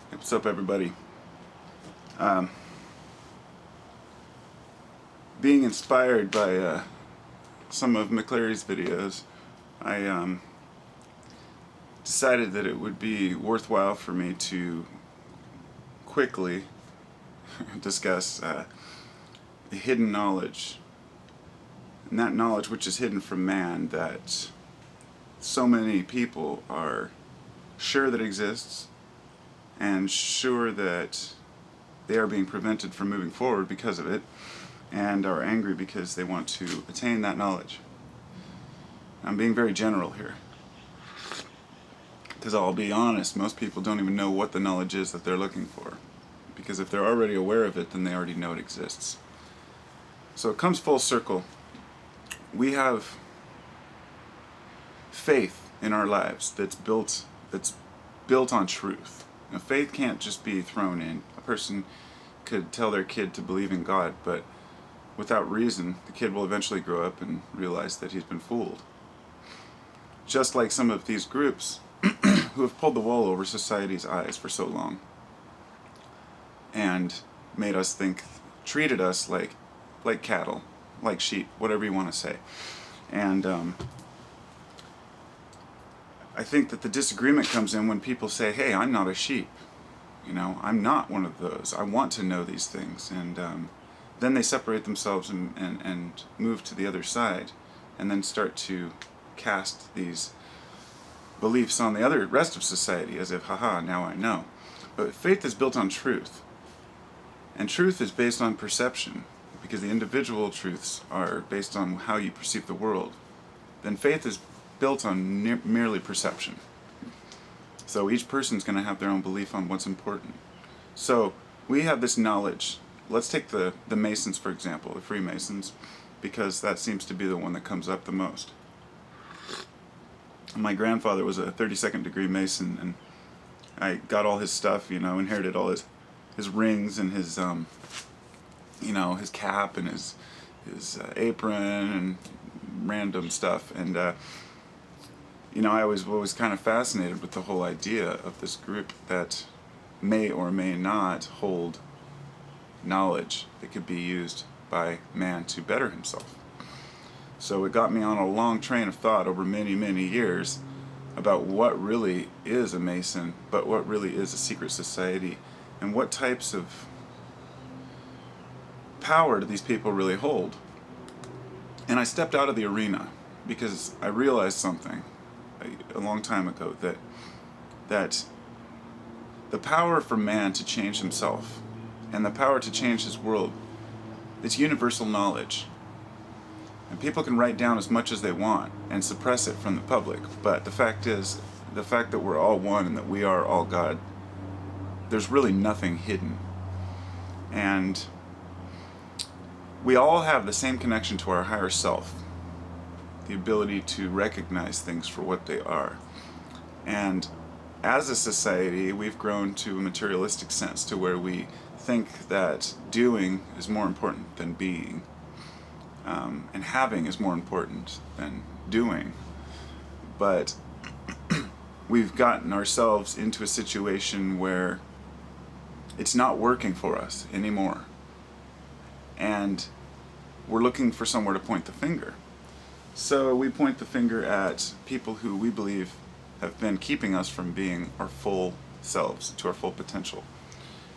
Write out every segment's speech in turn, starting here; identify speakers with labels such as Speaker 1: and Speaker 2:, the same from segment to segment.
Speaker 1: What's up, everybody? Um, Being inspired by some of McClary's videos, I decided that it would be worthwhile for me to quickly discuss hidden knowledge, and that knowledge which is hidden from man that so many people are sure that exists and sure that they are being prevented from moving forward because of it, and are angry because they want to attain that knowledge. I'm being very general here, because I'll be honest, most people don't even know what the knowledge is that they're looking for, because if they're already aware of it, then they already know it exists. So it comes full circle. We have faith in our lives that's built on truth. Now, faith can't just be thrown in. A person could tell their kid to believe in God, but without reason, the kid will eventually grow up and realize that he's been fooled. Just like some of these groups who have pulled the wool over society's eyes for so long and made us think, treated us like cattle, like sheep, whatever you want to say. And I think that the disagreement comes in when people say, hey, I'm not a sheep. You know, I'm not one of those. I want to know these things. And then they separate themselves and move to the other side, and then start to cast these beliefs on the rest of society as if, haha, now I know. But faith is built on truth. And truth is based on perception, because the individual truths are based on how you perceive the world. Then faith is built on merely perception. So each person's going to have their own belief on what's important. So we have this knowledge. Let's take the Masons, for example, the Freemasons, because that seems to be the one that comes up the most. My grandfather was a 32nd degree Mason, and I got all his stuff, inherited all his rings and his, his cap and his apron and random stuff. And, I was always kind of fascinated with the whole idea of this group that may or may not hold knowledge that could be used by man to better himself. So it got me on a long train of thought over many, many years about what really is a Mason, but what really is a secret society, and what types of power do these people really hold. And I stepped out of the arena because I realized something a long time ago, that the power for man to change himself and the power to change his world, it's universal knowledge. And people can write down as much as they want and suppress it from the public, but the fact that we're all one and that we are all God, there's really nothing hidden. And we all have the same connection to our higher self, the ability to recognize things for what they are. And as a society, we've grown to a materialistic sense to where we think that doing is more important than being. And having is more important than doing. But we've gotten ourselves into a situation where it's not working for us anymore. And we're looking for somewhere to point the finger. So we point the finger at people who we believe have been keeping us from being our full selves, to our full potential.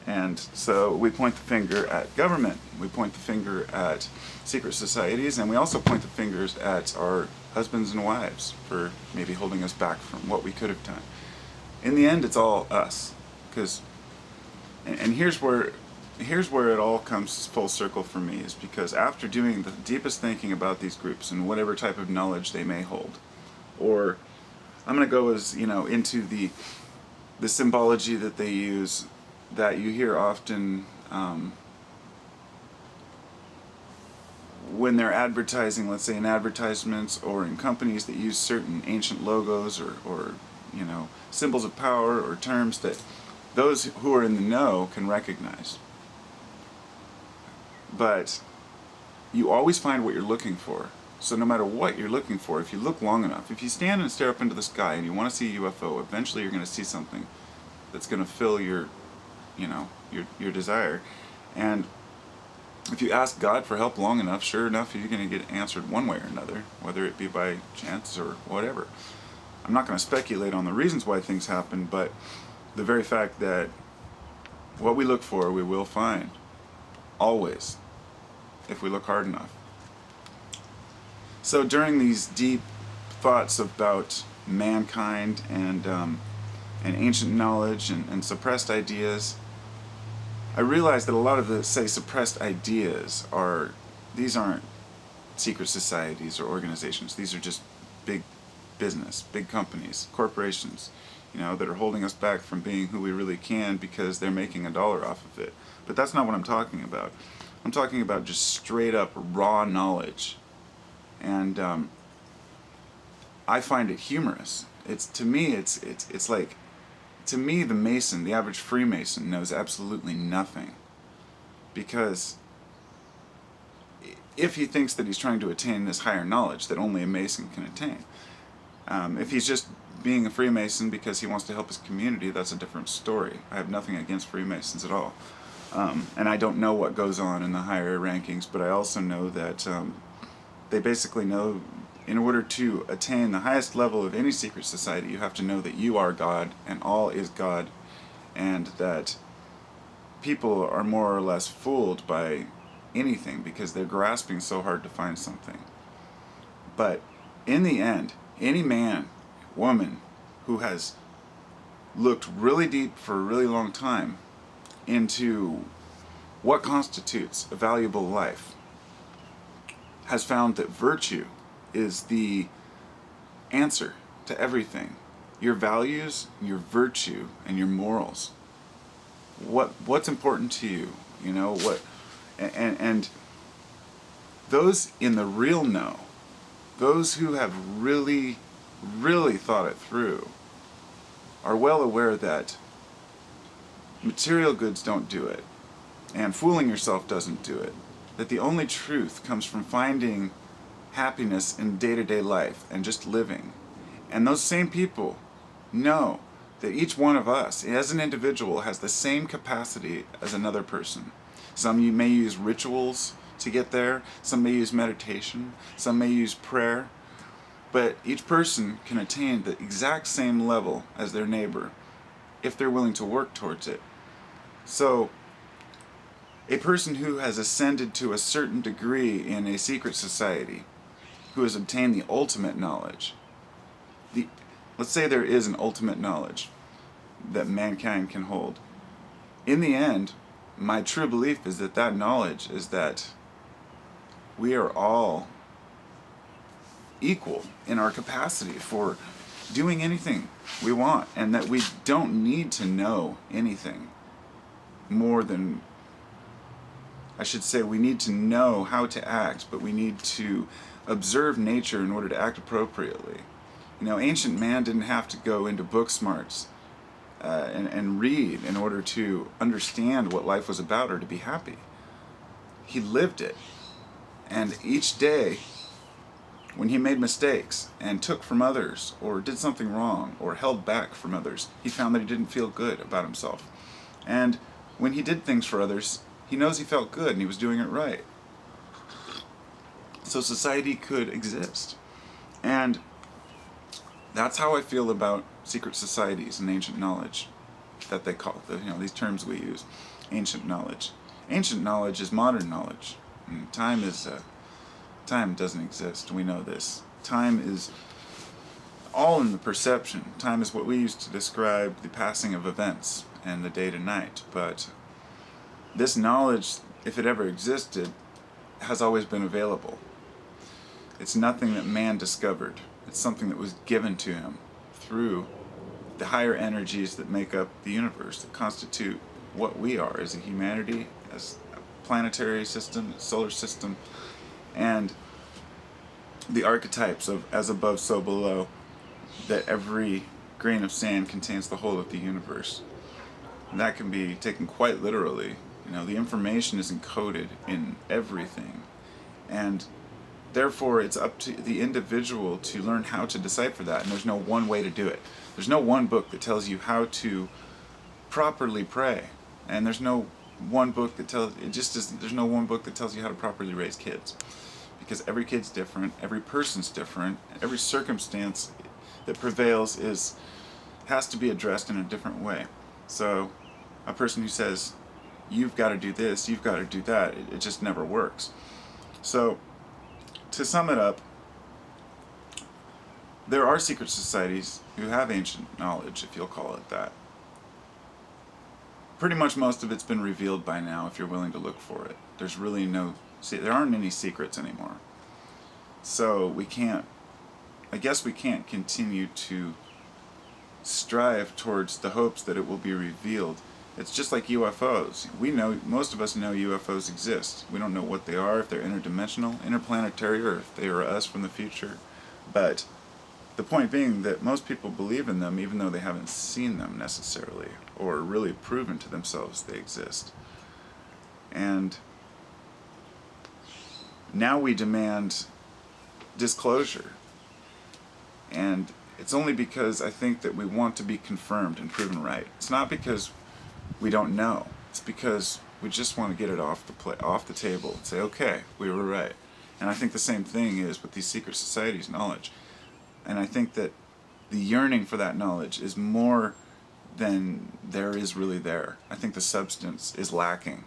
Speaker 1: And so we point the finger at government, we point the finger at secret societies, and we also point the fingers at our husbands and wives for maybe holding us back from what we could have done. In the end, it's all us. And here's where it all comes full circle for me, is because after doing the deepest thinking about these groups and whatever type of knowledge they may hold, or I'm going to go into the symbology that they use, that you hear often when they're advertising, let's say in advertisements or in companies that use certain ancient logos or symbols of power or terms that those who are in the know can recognize. But you always find what you're looking for. So no matter what you're looking for, if you look long enough, if you stand and stare up into the sky and you want to see a UFO, eventually you're going to see something that's going to fill your your desire. And if you ask God for help long enough, sure enough, you're going to get answered one way or another, whether it be by chance or whatever. I'm not going to speculate on the reasons why things happen, but the very fact that what we look for, we will find. Always. If we look hard enough. So during these deep thoughts about mankind and ancient knowledge and suppressed ideas, I realized that a lot of the, say, suppressed ideas these aren't secret societies or organizations. These are just big business, big companies, corporations, that are holding us back from being who we really can because they're making $1 off of it. But that's not what I'm talking about. I'm talking about just straight up raw knowledge. And I find it humorous. To me, the Mason, the average Freemason, knows absolutely nothing. Because if he thinks that he's trying to attain this higher knowledge that only a Mason can attain, if he's just being a Freemason because he wants to help his community, that's a different story. I have nothing against Freemasons at all. And I don't know what goes on in the higher rankings, but I also know that they basically know in order to attain the highest level of any secret society, you have to know that you are God and all is God, and that people are more or less fooled by anything because they're grasping so hard to find something. But in the end, any man, woman who has looked really deep for a really long time into what constitutes a valuable life has found that virtue is the answer to everything. Your values, your virtue, and your morals. What's important to you? And those in the real know, those who have really, really thought it through, are well aware that material goods don't do it, and fooling yourself doesn't do it. That the only truth comes from finding happiness in day-to-day life and just living. And those same people know that each one of us, as an individual, has the same capacity as another person. Some you may use rituals to get there, some may use meditation, some may use prayer, but each person can attain the exact same level as their neighbor if they're willing to work towards it. So, a person who has ascended to a certain degree in a secret society, who has obtained the ultimate knowledge, let's say there is an ultimate knowledge that mankind can hold. In the end, my true belief is that that knowledge is that we are all equal in our capacity for doing anything we want, and that we don't need to know anything more than, I should say, we need to know how to act, but we need to observe nature in order to act appropriately. Ancient man didn't have to go into book smarts and read in order to understand what life was about or to be happy. He lived it. And each day, when he made mistakes and took from others or did something wrong or held back from others, he found that he didn't feel good about himself. And when he did things for others, he knows he felt good and he was doing it right. So society could exist. And that's how I feel about secret societies and ancient knowledge that they call these terms we use. Ancient knowledge. Ancient knowledge is modern knowledge. And time doesn't exist. We know this. Time is all in the perception. Time is what we use to describe the passing of events and the day to night. But this knowledge, if it ever existed, has always been available. It's nothing that man discovered. It's something that was given to him through the higher energies that make up the universe, that constitute what we are as a humanity, as a planetary system, solar system, and the archetypes of as above, so below, that every grain of sand contains the whole of the universe. And that can be taken quite literally. The information is encoded in everything. And therefore, it's up to the individual to learn how to decipher that, and there's no one way to do it. There's no one book that tells you how to properly pray, And there's no one book that tells, it just is, there's no one book that tells you how to properly raise kids. Because every kid's different, every person's different, every circumstance that prevails has to be addressed in a different way. So a person who says, you've got to do this, you've got to do that, it just never works. So to sum it up, there are secret societies who have ancient knowledge, if you'll call it that. Pretty much most of it's been revealed by now if you're willing to look for it. There's really there aren't any secrets anymore. So I guess we can't continue to strive towards the hopes that it will be revealed. It's just like UFOs. Most of us know UFOs exist. We don't know what they are, if they're interdimensional, interplanetary, or if they are us from the future. But the point being that most people believe in them even though they haven't seen them necessarily, or really proven to themselves they exist. And now we demand disclosure. And it's only because I think that we want to be confirmed and proven right. It's not because we don't know. It's because we just want to get it off the table and say, okay, we were right. And I think the same thing is with these secret societies' knowledge. And I think that the yearning for that knowledge is more than there is really there. I think the substance is lacking.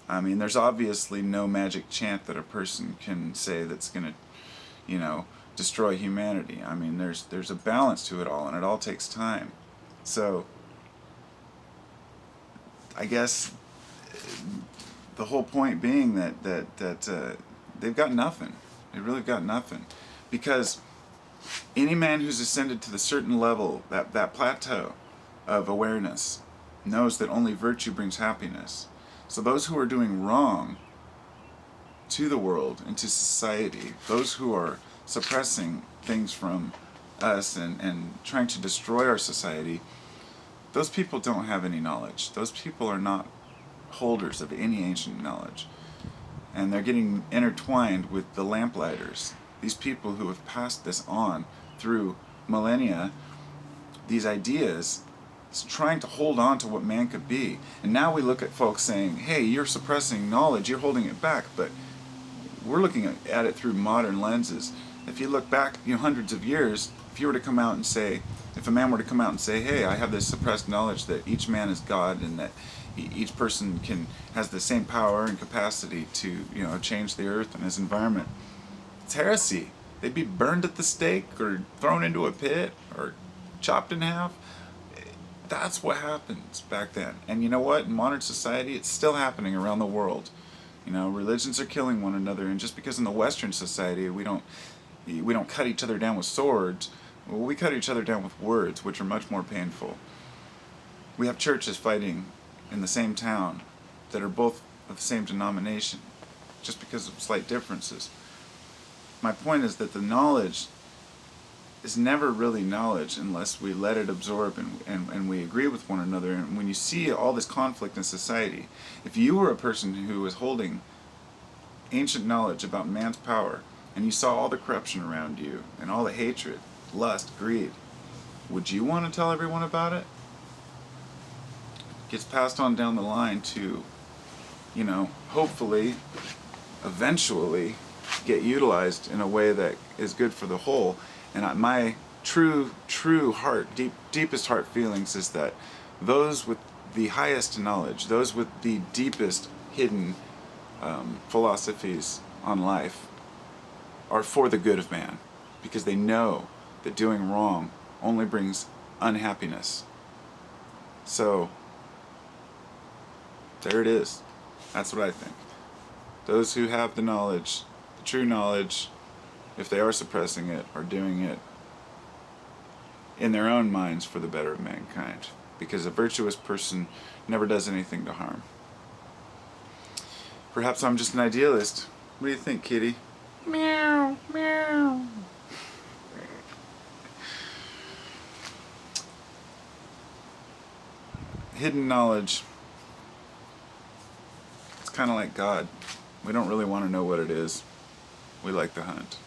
Speaker 1: I mean, there's obviously no magic chant that a person can say that's going to, destroy humanity. I mean, there's a balance to it all, and it all takes time. So I guess the whole point being that they've got nothing. They really got nothing. Because any man who's ascended to the certain level, that plateau of awareness, knows that only virtue brings happiness. So those who are doing wrong to the world and to society, those who are suppressing things from us and trying to destroy our society, those people don't have any knowledge. Those people are not holders of any ancient knowledge. And they're getting intertwined with the lamplighters. These people who have passed this on through millennia, these ideas, trying to hold on to what man could be. And now we look at folks saying, hey, you're suppressing knowledge, you're holding it back. But we're looking at it through modern lenses. If you look back hundreds of years, if a man were to come out and say, hey, I have this suppressed knowledge that each man is God and that each person has the same power and capacity to change the earth and his environment, it's heresy. They'd be burned at the stake or thrown into a pit or chopped in half. That's what happens back then. And you know what? In modern society, it's still happening around the world. Religions are killing one another, and just because in the Western society we don't cut each other down with swords, well, we cut each other down with words, which are much more painful. We have churches fighting in the same town that are both of the same denomination, just because of slight differences. My point is that the knowledge is never really knowledge unless we let it absorb and we agree with one another. And when you see all this conflict in society, if you were a person who was holding ancient knowledge about man's power, and you saw all the corruption around you, and all the hatred, lust, greed, would you want to tell everyone about it? It gets passed on down the line to, hopefully, eventually, get utilized in a way that is good for the whole. And my true heart, deepest heart feelings is that those with the highest knowledge, those with the deepest hidden philosophies on life, are for the good of man, because they know that doing wrong only brings unhappiness. So there it is. That's what I think. Those who have the knowledge, the true knowledge, if they are suppressing it, are doing it in their own minds for the better of mankind, because a virtuous person never does anything to harm. Perhaps I'm just an idealist. What do you think, kitty? Meow, meow. Hidden knowledge. It's kind of like God. We don't really want to know what it is. We like the hunt.